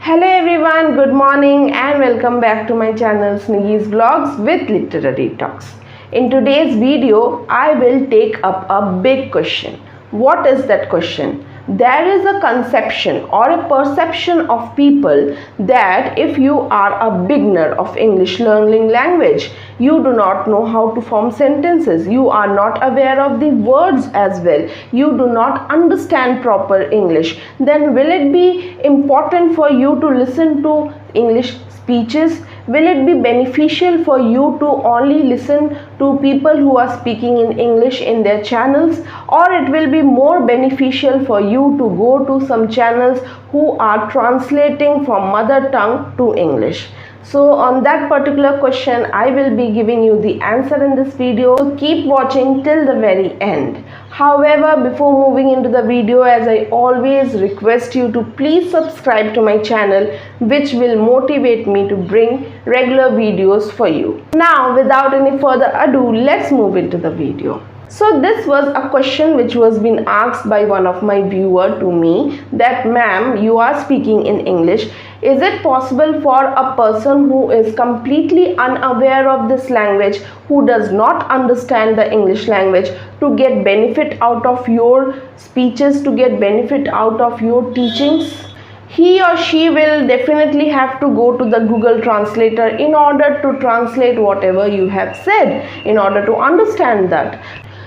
Hello everyone, good morning and welcome back to my channel Sniggy's Vlogs with Literary Talks. In today's video, I will take up a big question. What is that question? There is a conception or a perception of people that if you are a beginner of English learning language, you do not know how to form sentences, you are not aware of the words as well, you do not understand proper English, then will it be important for you to listen to English speeches? Will it be beneficial for you to only listen to people who are speaking in English in their channels, or it will be more beneficial for you to go to some channels who are translating from mother tongue to English? So on that particular question, I will be giving you the answer in this video. So keep watching till the very end. However, before moving into the video, as I always request you to please subscribe to my channel, which will motivate me to bring regular videos for you. Now, without any further ado, let's move into the video. So this was a question which was being asked by one of my viewer to me, that ma'am, you are speaking in English. Is it possible for a person who is completely unaware of this language, who does not understand the English language, to get benefit out of your speeches, to get benefit out of your teachings? He or she will definitely have to go to the Google Translator in order to translate whatever you have said, in order to understand that.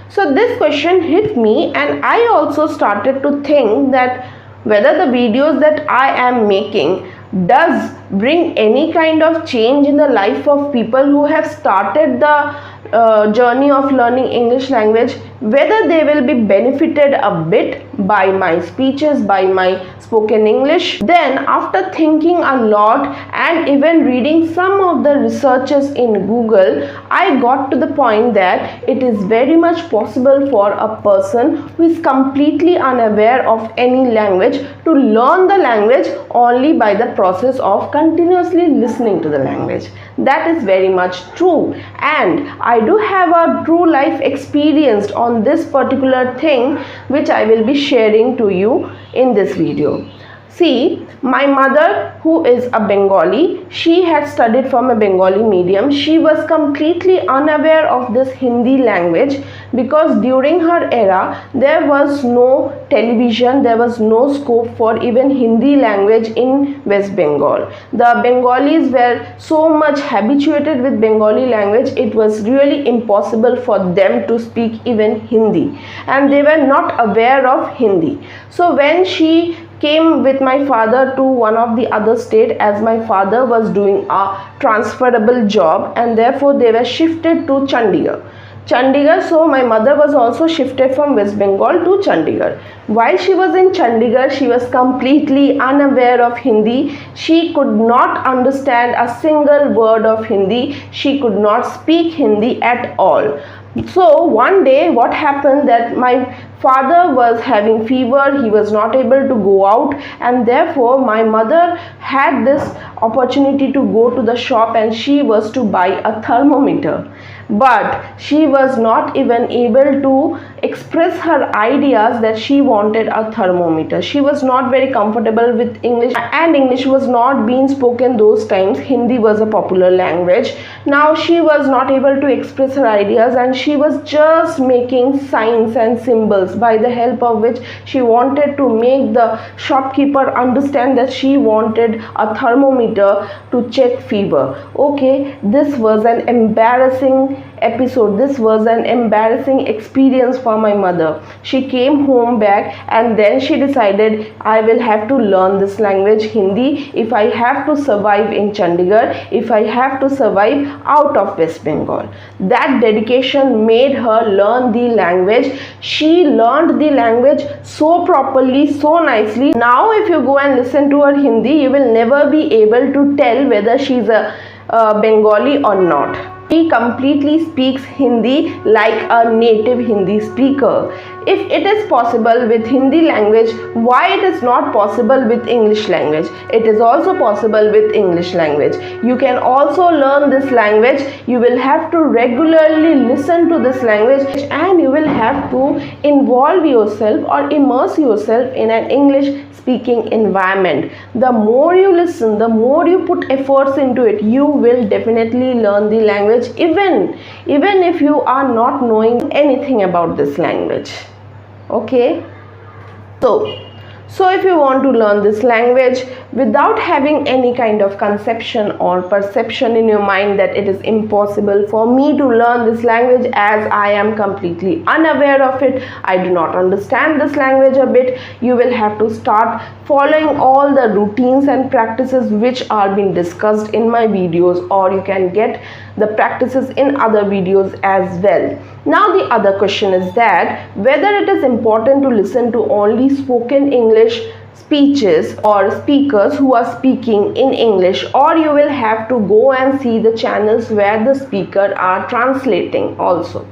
So this question hit me, and I also started to think that whether the videos that I am making does bring any kind of change in the life of people who have started the journey of learning English language, whether they will be benefited a bit by my speeches, by my spoken English. Then after thinking a lot and even reading some of the researches in Google, I got to the point that it is very much possible for a person who is completely unaware of any language to learn the language only by the process of continuously listening to the language. That is very much true, and I do have a true life experience on this particular thing, which I will be sharing to you in this video. See, my mother, who is a Bengali, she had studied from a Bengali medium. She was completely unaware of this Hindi language because during her era there was no television, there was no scope for even Hindi language in West Bengal. The Bengalis were so much habituated with Bengali language, it was really impossible for them to speak even Hindi, and they were not aware of Hindi. So when she came with my father to one of the other state, as my father was doing a transferable job, and therefore they were shifted to Chandigarh. So my mother was also shifted from West Bengal to Chandigarh. While she was in Chandigarh, she was completely unaware of Hindi. She could not understand a single word of Hindi. She could not speak Hindi at all. So one day what happened, that my father was having fever, he was not able to go out, and therefore my mother had this opportunity to go to the shop and she was to buy a thermometer. But she was not even able to express her ideas that she wanted a thermometer. She was not very comfortable with English, and English was not being spoken those times. Hindi was a popular language. Now she was not able to express her ideas, and she was just making signs and symbols by the help of which she wanted to make the shopkeeper understand that she wanted a thermometer to check fever. Okay, this was an embarrassing episode. This was an embarrassing experience for my mother. She came home back, and then she decided, I will have to learn this language Hindi if I have to survive in Chandigarh, if I have to survive out of West Bengal. That dedication made her learn the language. She learned the language so properly, so nicely. Now if you go and listen to her Hindi, you will never be able to tell whether she's a Bengali or not. She completely speaks Hindi like a native Hindi speaker. if it is possible with Hindi language, why it is not possible with English language? It is also possible with English language. You can also learn this language. You will have to regularly listen to this language, and you will have to involve yourself or immerse yourself in an English speaking environment. The more you listen, the more you put efforts into it, you will definitely learn the language, even if you are not knowing anything about this language. Okay, so if you want to learn this language without having any kind of conception or perception in your mind that it is impossible for me to learn this language as I am completely unaware of it, I do not understand this language a bit, you will have to start following all the routines and practices which are being discussed in my videos, or you can get the practices in other videos as well. Now the other question is that whether it is important to listen to only spoken English speeches or speakers who are speaking in English, or you will have to go and see the channels where the speaker are translating also.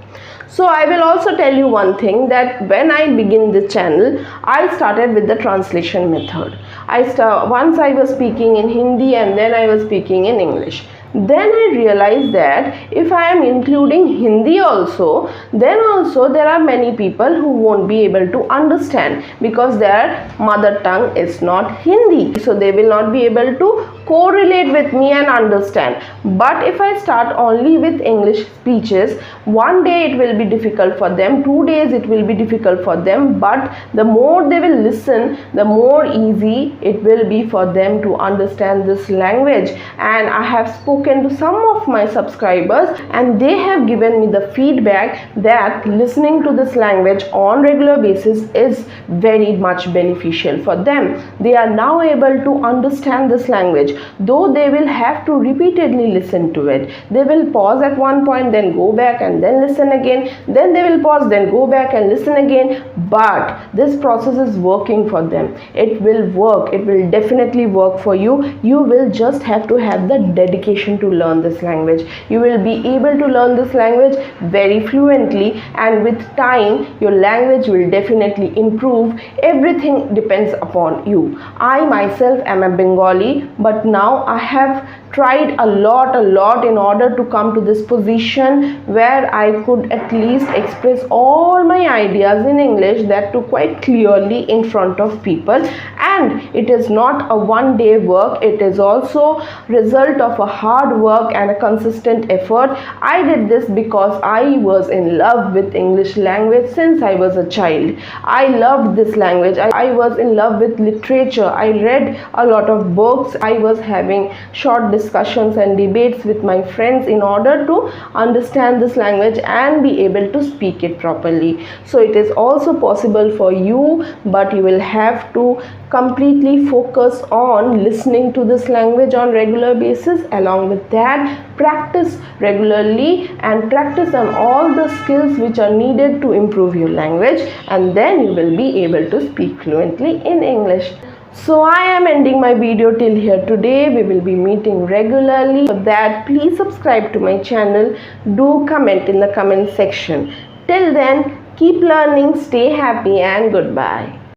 So I will also tell you one thing, that when I begin the channel, I started with the translation method. Once I was speaking in Hindi and then I was speaking in English. Then I realized that if I am including Hindi also, then also there are many people who won't be able to understand because their mother tongue is not Hindi. So they will not be able to correlate with me and understand. But if I start only with English speeches, one day it will be difficult for them, 2 days it will be difficult for them, but the more they will listen, the more easy it will be for them to understand this language. And I have spoken to some of my subscribers and they have given me the feedback that listening to this language on regular basis is very much beneficial for them. They are now able to understand this language, though they will have to repeatedly listen to it. They will pause at one point, then go back and then listen again, then they will pause, then go back and listen again. But this process is working for them. It will work. It will definitely work for you. You will just have to have the dedication to learn this language. You will be able to learn this language very fluently, and with time your language will definitely improve. Everything depends upon you. I myself am a Bengali, but now I have tried a lot in order to come to this position where I could at least express all my ideas in English, that too quite clearly in front of people. And it is not a one-day work, it is also result of a hard work and a consistent effort. I did this because I was in love with English language since I was a child. I loved this language. I was in love with literature. I read a lot of books. I was having short discussions and debates with my friends in order to understand this language and be able to speak it properly. So it is also possible for you, but you will have to completely focus on listening to this language on regular basis. Along with that, practice regularly and practice on all the skills which are needed to improve your language, and then you will be able to speak fluently in English. So I am ending my video till here today. We will be meeting regularly. For that, please subscribe to my channel. Do comment in the comment section. Till then, keep learning, stay happy, and goodbye.